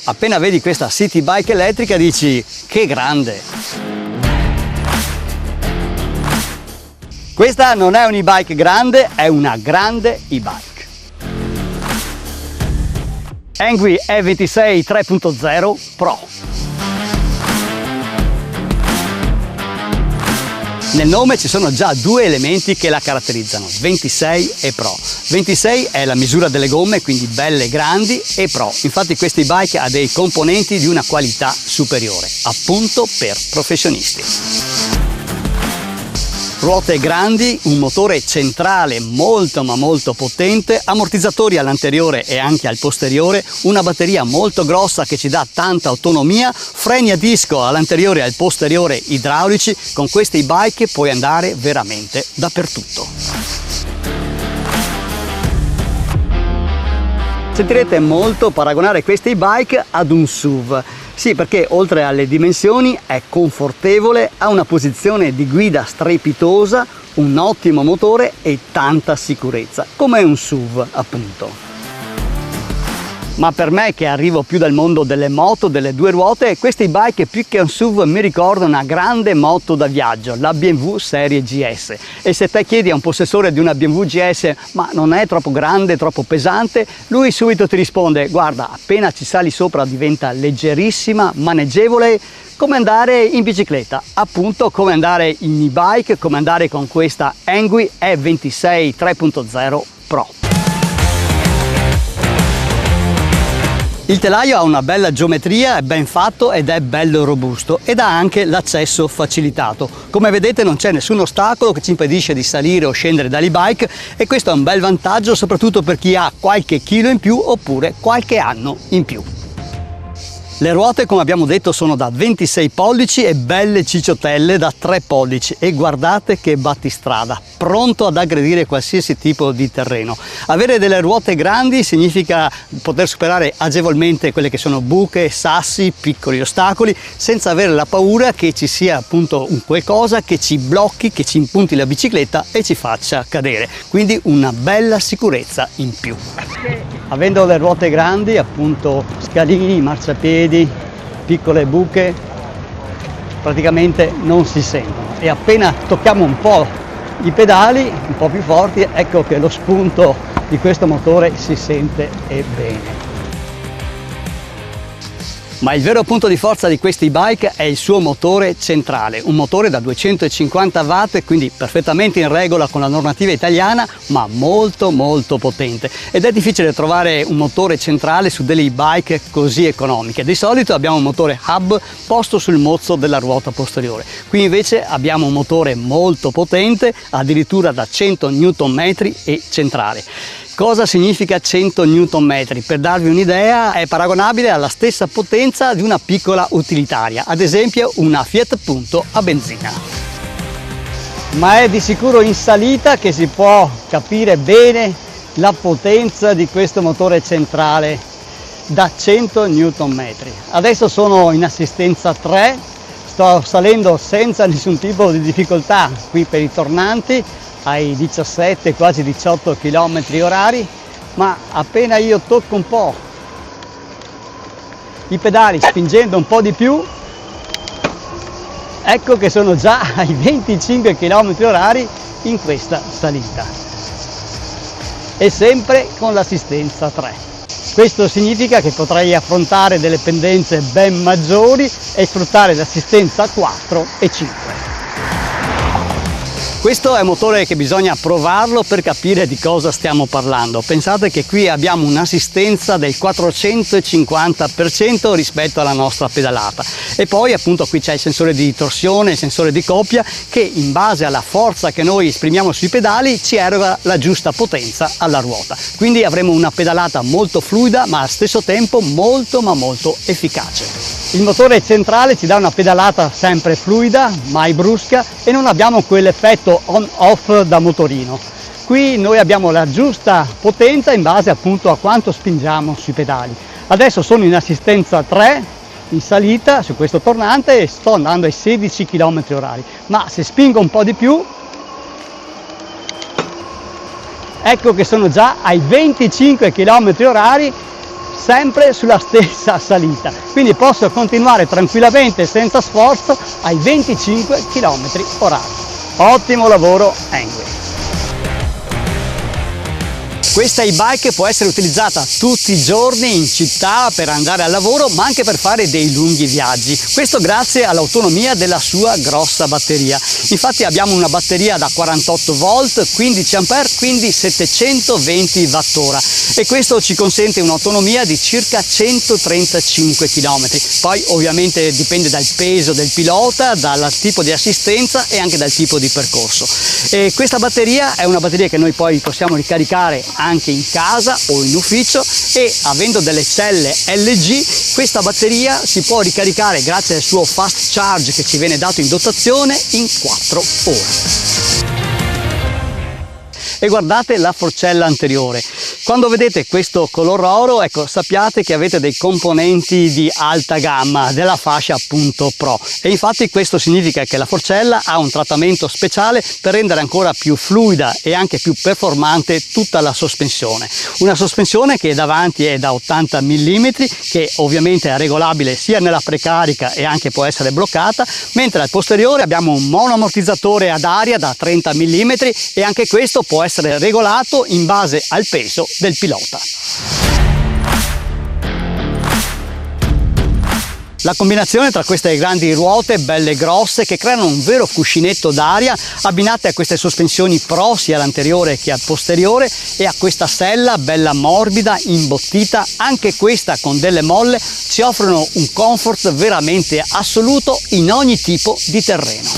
Appena vedi questa city bike elettrica dici che grande! Questa non è un e-bike grande, è una grande e-bike. Engui E26 3.0 Pro. Nel nome ci sono già due elementi che la caratterizzano, 26 e Pro. 26 è la misura delle gomme, quindi belle grandi, e Pro. Infatti questa e-bike ha dei componenti di una qualità superiore, appunto per professionisti. Ruote grandi, un motore centrale molto ma molto potente, ammortizzatori all'anteriore e anche al posteriore, una batteria molto grossa che ci dà tanta autonomia, freni a disco all'anteriore e al posteriore idraulici. Con queste e-bike puoi andare veramente dappertutto. Sentirete molto paragonare queste e-bike ad un SUV. Sì, perché oltre alle dimensioni è confortevole, ha una posizione di guida strepitosa, un ottimo motore e tanta sicurezza, come un SUV appunto. Ma per me, che arrivo più dal mondo delle moto, delle due ruote, queste e-bike più che un SUV mi ricorda una grande moto da viaggio, la BMW serie GS. E se te chiedi a un possessore di una BMW GS ma non è troppo grande, troppo pesante, lui subito ti risponde: guarda, appena ci sali sopra diventa leggerissima, maneggevole, come andare in bicicletta, appunto come andare in e-bike, come andare con questa Engui E26 3.0 Pro. Il telaio ha una bella geometria, è ben fatto ed è bello robusto ed ha anche l'accesso facilitato. Come vedete non c'è nessun ostacolo che ci impedisce di salire o scendere dall'e-bike, e questo è un bel vantaggio soprattutto per chi ha qualche chilo in più oppure qualche anno in più. Le ruote, come abbiamo detto, sono da 26 pollici e belle cicciottelle da 3 pollici e guardate che battistrada, pronto ad aggredire qualsiasi tipo di terreno. Avere delle ruote grandi significa poter superare agevolmente quelle che sono buche, sassi, piccoli ostacoli, senza avere la paura che ci sia appunto un qualcosa che ci blocchi, che ci impunti la bicicletta e ci faccia cadere. Quindi una bella sicurezza in più. Avendo le ruote grandi, appunto scalini, marciapiedi, piccole buche, praticamente non si sentono, e appena tocchiamo un po' i pedali un po' più forti, ecco che lo spunto di questo motore si sente e bene. Ma il vero punto di forza di questa e-bike è il suo motore centrale, un motore da 250 watt, quindi perfettamente in regola con la normativa italiana, ma molto molto potente. Ed è difficile trovare un motore centrale su delle e-bike così economiche. Di solito abbiamo un motore hub posto sul mozzo della ruota posteriore. Qui invece abbiamo un motore molto potente, addirittura da 100 Nm e centrale. Cosa significa 100 Nm? Per darvi un'idea, è paragonabile alla stessa potenza di una piccola utilitaria, ad esempio una Fiat Punto a benzina. Ma è di sicuro in salita che si può capire bene la potenza di questo motore centrale da 100 Nm. Adesso sono in assistenza 3, sto salendo senza nessun tipo di difficoltà qui per i tornanti, ai 17, quasi 18 km/h, ma appena io tocco un po' i pedali spingendo un po' di più, ecco che sono già ai 25 km/h in questa salita, e sempre con l'assistenza 3. Questo significa che potrei affrontare delle pendenze ben maggiori e sfruttare l'assistenza 4 e 5. Questo è un motore che bisogna provarlo per capire di cosa stiamo parlando. Pensate che qui abbiamo un'assistenza del 450% rispetto alla nostra pedalata, e poi appunto qui c'è il sensore di torsione, il sensore di coppia, che in base alla forza che noi esprimiamo sui pedali ci eroga la giusta potenza alla ruota. Quindi avremo una pedalata molto fluida ma allo stesso tempo molto ma molto efficace. Il motore centrale ci dà una pedalata sempre fluida, mai brusca, e non abbiamo quell'effetto on-off da motorino. Qui noi abbiamo la giusta potenza in base appunto a quanto spingiamo sui pedali. Adesso sono in assistenza 3 in salita su questo tornante e sto andando ai 16 km/h, ma se spingo un po' di più, ecco che sono già ai 25 km/h sempre sulla stessa salita, quindi posso continuare tranquillamente senza sforzo ai 25 km/h. Ottimo lavoro Engui! Questa e-bike può essere utilizzata tutti i giorni in città per andare al lavoro, ma anche per fare dei lunghi viaggi. Questo grazie all'autonomia della sua grossa batteria. Infatti abbiamo una batteria da 48 volt, 15 ampere, quindi 720 Wh, e questo ci consente un'autonomia di circa 135 km. Poi ovviamente dipende dal peso del pilota, dal tipo di assistenza e anche dal tipo di percorso. E questa batteria è una batteria che noi poi possiamo ricaricare anche in casa o in ufficio, e avendo delle celle LG questa batteria si può ricaricare grazie al suo fast charge che ci viene dato in dotazione in 4 ore. E guardate la forcella anteriore. Quando vedete questo color oro, ecco, sappiate che avete dei componenti di alta gamma della fascia appunto Pro, e infatti questo significa che la forcella ha un trattamento speciale per rendere ancora più fluida e anche più performante tutta la sospensione. Una sospensione che davanti è da 80 mm, che ovviamente è regolabile sia nella precarica e anche può essere bloccata, mentre al posteriore abbiamo un monoammortizzatore ad aria da 30 mm e anche questo può essere regolato in base al peso del pilota. La combinazione tra queste grandi ruote belle grosse che creano un vero cuscinetto d'aria, abbinate a queste sospensioni Pro sia all'anteriore che al posteriore, e a questa sella bella morbida, imbottita, anche questa con delle molle, ci offrono un comfort veramente assoluto in ogni tipo di terreno.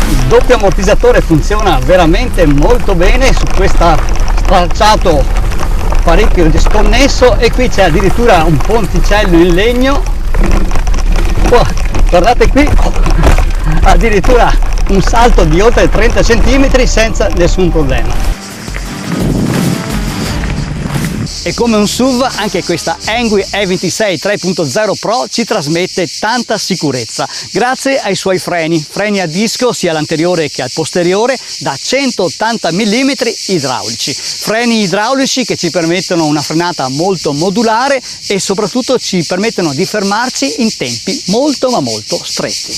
Il doppio ammortizzatore funziona veramente molto bene su questo tracciato parecchio disconnesso, e qui c'è addirittura un ponticello in legno. Guardate qui, addirittura un salto di oltre 30 cm senza nessun problema. E come un SUV anche questa Engui E26 3.0 Pro ci trasmette tanta sicurezza grazie ai suoi freni a disco sia all'anteriore che al posteriore da 180 mm idraulici. Freni idraulici che ci permettono una frenata molto modulare e soprattutto ci permettono di fermarci in tempi molto ma molto stretti.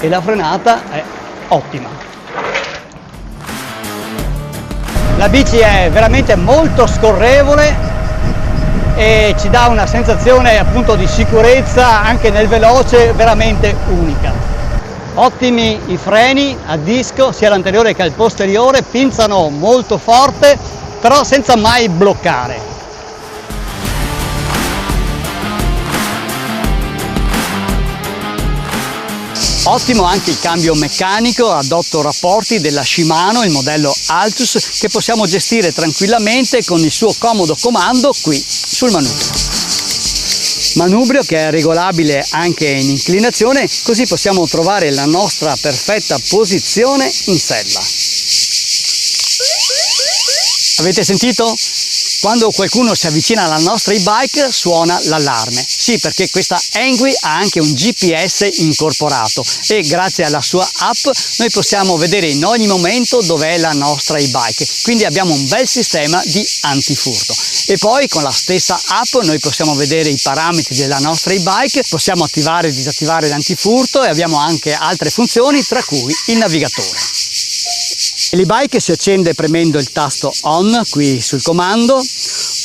E la frenata è ottima. La bici è veramente molto scorrevole e ci dà una sensazione appunto di sicurezza anche nel veloce veramente unica. Ottimi i freni a disco sia all'anteriore che al posteriore, pinzano molto forte però senza mai bloccare. Ottimo anche il cambio meccanico ad 8 rapporti della Shimano, il modello Altus, che possiamo gestire tranquillamente con il suo comodo comando qui sul manubrio. Manubrio che è regolabile anche in inclinazione, così possiamo trovare la nostra perfetta posizione in sella. Avete sentito? Quando qualcuno si avvicina alla nostra e-bike suona l'allarme. Sì, perché questa Engui ha anche un GPS incorporato e grazie alla sua app noi possiamo vedere in ogni momento dov'è la nostra e-bike. Quindi abbiamo un bel sistema di antifurto. E poi con la stessa app noi possiamo vedere i parametri della nostra e-bike, possiamo attivare e disattivare l'antifurto e abbiamo anche altre funzioni, tra cui il navigatore. L'e-bike si accende premendo il tasto on qui sul comando.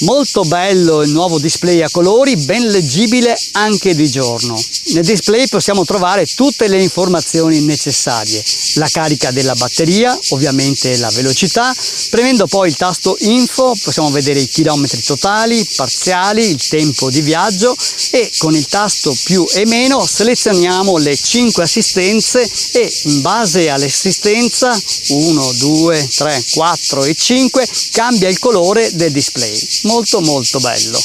Molto bello il nuovo display a colori, ben leggibile anche di giorno. Nel display possiamo trovare tutte le informazioni necessarie, la carica della batteria, ovviamente la velocità. Premendo poi il tasto info possiamo vedere i chilometri totali, parziali, il tempo di viaggio, e con il tasto più e meno selezioniamo le 5 assistenze e in base all'assistenza 1, 2, 3, 4 e 5 cambia il colore del display. Molto bello.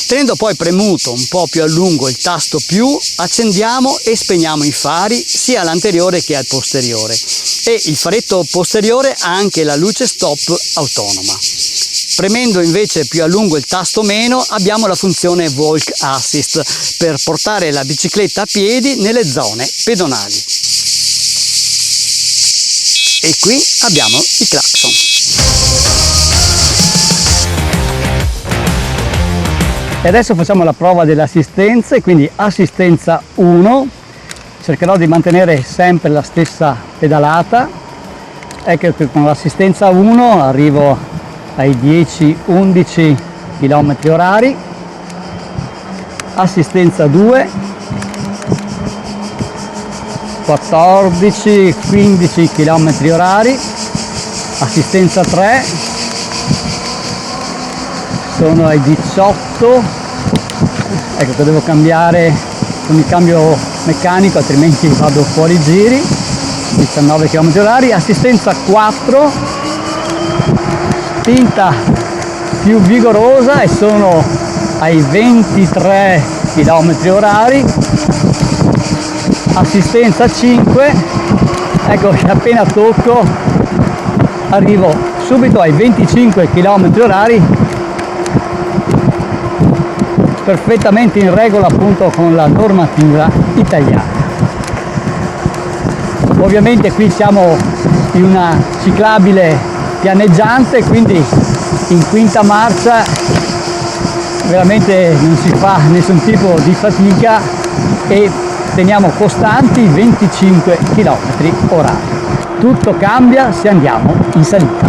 Tenendo poi premuto un po' più a lungo il tasto più, accendiamo e spegniamo i fari sia all'anteriore che al posteriore, e il faretto posteriore ha anche la luce stop autonoma. Premendo invece più a lungo il tasto meno abbiamo la funzione Walk Assist per portare la bicicletta a piedi nelle zone pedonali. E qui abbiamo i clacson. E adesso facciamo la prova delle assistenze, quindi assistenza 1, cercherò di mantenere sempre la stessa pedalata. Ecco che con l'assistenza 1 arrivo ai 10-11 km orari, assistenza 2, 14-15 km orari, assistenza 3, sono ai 18, ecco che devo cambiare con il cambio meccanico altrimenti vado fuori giri, 19 km orari, assistenza 4, spinta più vigorosa e sono ai 23 km orari, assistenza 5, ecco che appena tocco arrivo subito ai 25 km orari, perfettamente in regola appunto con la normativa italiana. Ovviamente qui siamo in una ciclabile pianeggiante, quindi in quinta marcia veramente non si fa nessun tipo di fatica e teniamo costanti 25 km orari. Tutto cambia se andiamo in salita.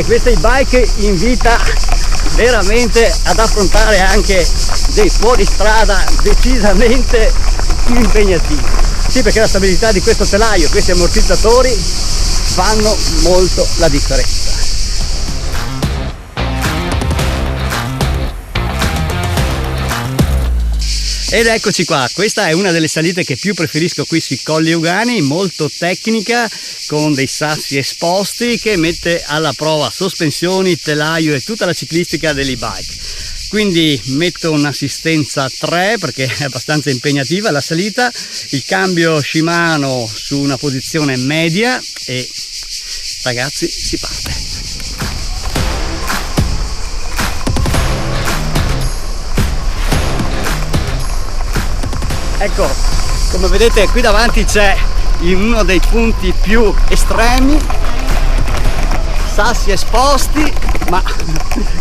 Questa e-bike invita veramente ad affrontare anche dei fuoristrada decisamente più impegnativi. Sì, perché la stabilità di questo telaio, questi ammortizzatori fanno molto la differenza. Ed eccoci qua, questa è una delle salite che più preferisco qui sui Colli Euganei, molto tecnica, con dei sassi esposti che mette alla prova sospensioni, telaio e tutta la ciclistica dell'e-bike. Quindi metto un'assistenza 3 perché è abbastanza impegnativa la salita, il cambio Shimano su una posizione media e ragazzi si parte. Ecco, come vedete qui davanti c'è in uno dei punti più estremi, sassi esposti, ma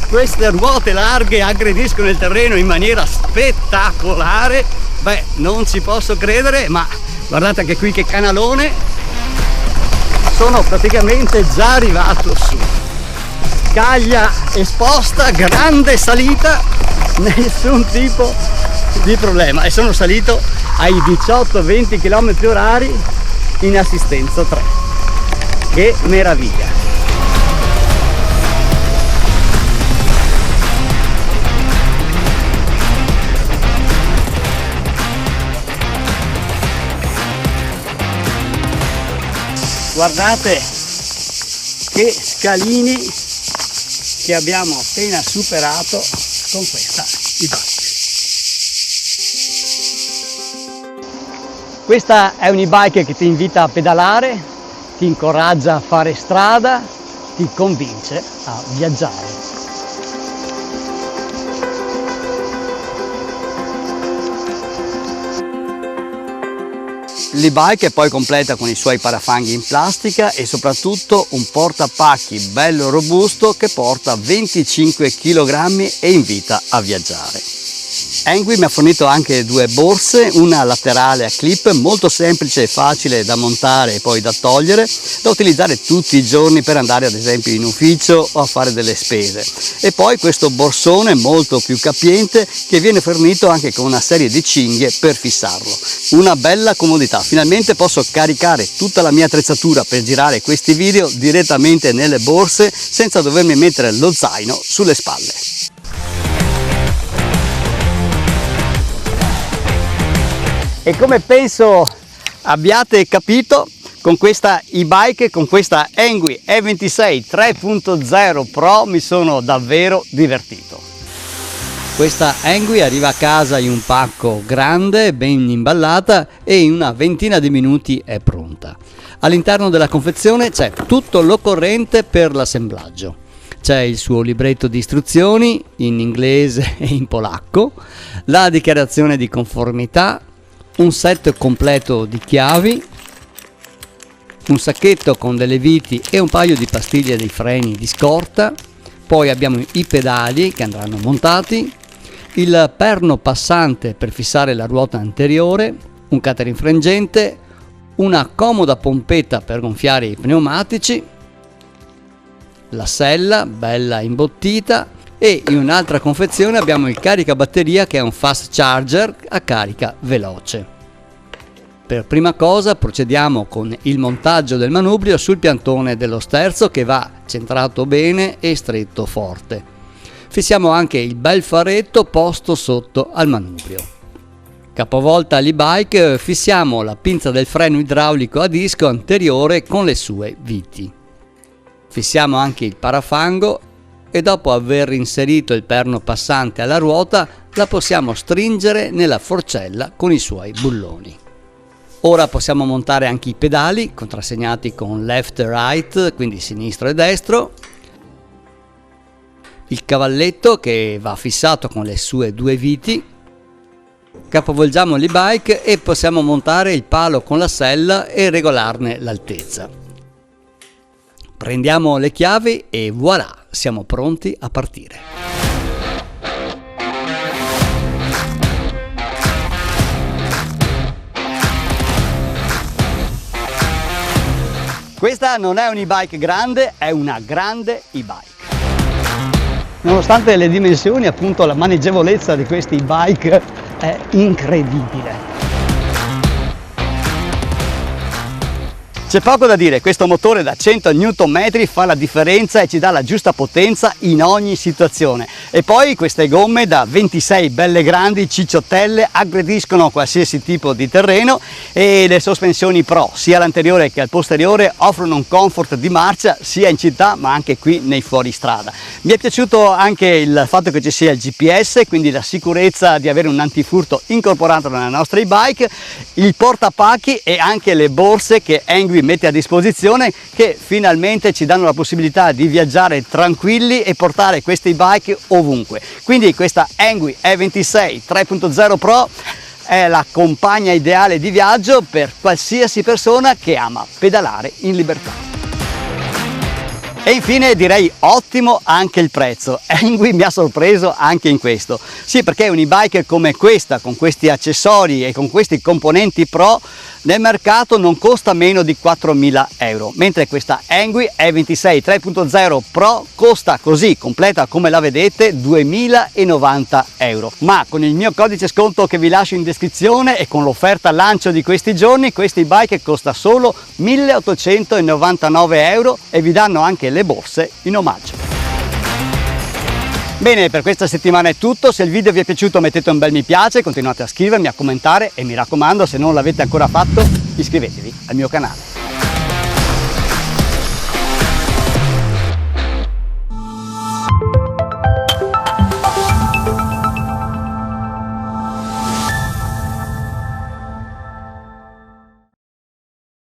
queste ruote larghe aggrediscono il terreno in maniera spettacolare. Beh, non ci posso credere, ma guardate anche qui che canalone, sono praticamente già arrivato su. Scaglia esposta, grande salita, nessun tipo di problema e sono salito ai 18-20 km orari in assistenza 3. Che meraviglia! Guardate che scalini che abbiamo appena superato con questa e-bike. Questa è un'e-bike che ti invita a pedalare, ti incoraggia a fare strada, ti convince a viaggiare. L'e-bike è poi completa con i suoi parafanghi in plastica e soprattutto un portapacchi bello robusto che porta 25 kg e invita a viaggiare. Engui mi ha fornito anche due borse, una laterale a clip molto semplice e facile da montare e poi da togliere, da utilizzare tutti i giorni per andare ad esempio in ufficio o a fare delle spese, e poi questo borsone molto più capiente che viene fornito anche con una serie di cinghie per fissarlo. Una bella comodità, finalmente posso caricare tutta la mia attrezzatura per girare questi video direttamente nelle borse senza dovermi mettere lo zaino sulle spalle. E come penso abbiate capito, con questa e-bike, con questa Engui E26 3.0 Pro mi sono davvero divertito. Questa Engui arriva a casa in un pacco grande, ben imballata e in una ventina di minuti è pronta. All'interno della confezione c'è tutto l'occorrente per l'assemblaggio. C'è il suo libretto di istruzioni in inglese e in polacco, la dichiarazione di conformità, un set completo di chiavi, un sacchetto con delle viti e un paio di pastiglie dei freni di scorta, Poi abbiamo i pedali che andranno montati, il perno passante per fissare la ruota anteriore, un cutter infrangente, una comoda pompetta per gonfiare i pneumatici, la sella bella imbottita e in un'altra confezione abbiamo il caricabatteria che è un fast charger a carica veloce. Per prima cosa procediamo con il montaggio del manubrio sul piantone dello sterzo che va centrato bene e stretto forte. Fissiamo anche il bel faretto posto sotto al manubrio. Capovolta l'e-bike, fissiamo la pinza del freno idraulico a disco anteriore con le sue viti. Fissiamo anche il parafango e dopo aver inserito il perno passante alla ruota la possiamo stringere nella forcella con i suoi bulloni. Ora possiamo montare anche i pedali contrassegnati con left e right, quindi sinistro e destro. Il cavalletto che va fissato con le sue due viti. Capovolgiamo l'e-bike e possiamo montare il palo con la sella e regolarne l'altezza. Prendiamo le chiavi e voilà, siamo pronti a partire. Questa non è un e-bike grande, è una grande e-bike. Nonostante le dimensioni, appunto, la maneggevolezza di questi e-bike è incredibile. C'è poco da dire, questo motore da 100 Nm fa la differenza e ci dà la giusta potenza in ogni situazione. E poi queste gomme da 26 belle grandi cicciottelle aggrediscono qualsiasi tipo di terreno e le sospensioni Pro, sia all'anteriore che al posteriore, offrono un comfort di marcia sia in città ma anche qui nei fuoristrada. Mi è piaciuto anche il fatto che ci sia il GPS, quindi la sicurezza di avere un antifurto incorporato nella nostra e-bike, il portapacchi e anche le borse che Engui mette a disposizione, che finalmente ci danno la possibilità di viaggiare tranquilli e portare queste e-bike ovunque. Quindi questa Engui E26 3.0 Pro è la compagna ideale di viaggio per qualsiasi persona che ama pedalare in libertà. E infine direi ottimo anche il prezzo. Engui mi ha sorpreso anche in questo. Sì, perché un'e-bike come questa, con questi accessori e con questi componenti Pro, nel mercato non costa meno di 4.000 euro, mentre questa Engui E26 3.0 Pro costa così, completa come la vedete, 2.090 euro. Ma con il mio codice sconto che vi lascio in descrizione e con l'offerta lancio di questi giorni, questa e-bike costa solo 1.899 euro e vi danno anche le borse in omaggio. Bene, per questa settimana è tutto. Se il video vi è piaciuto mettete un bel mi piace, continuate a scrivermi, a commentare e mi raccomando, se non l'avete ancora fatto, iscrivetevi al mio canale.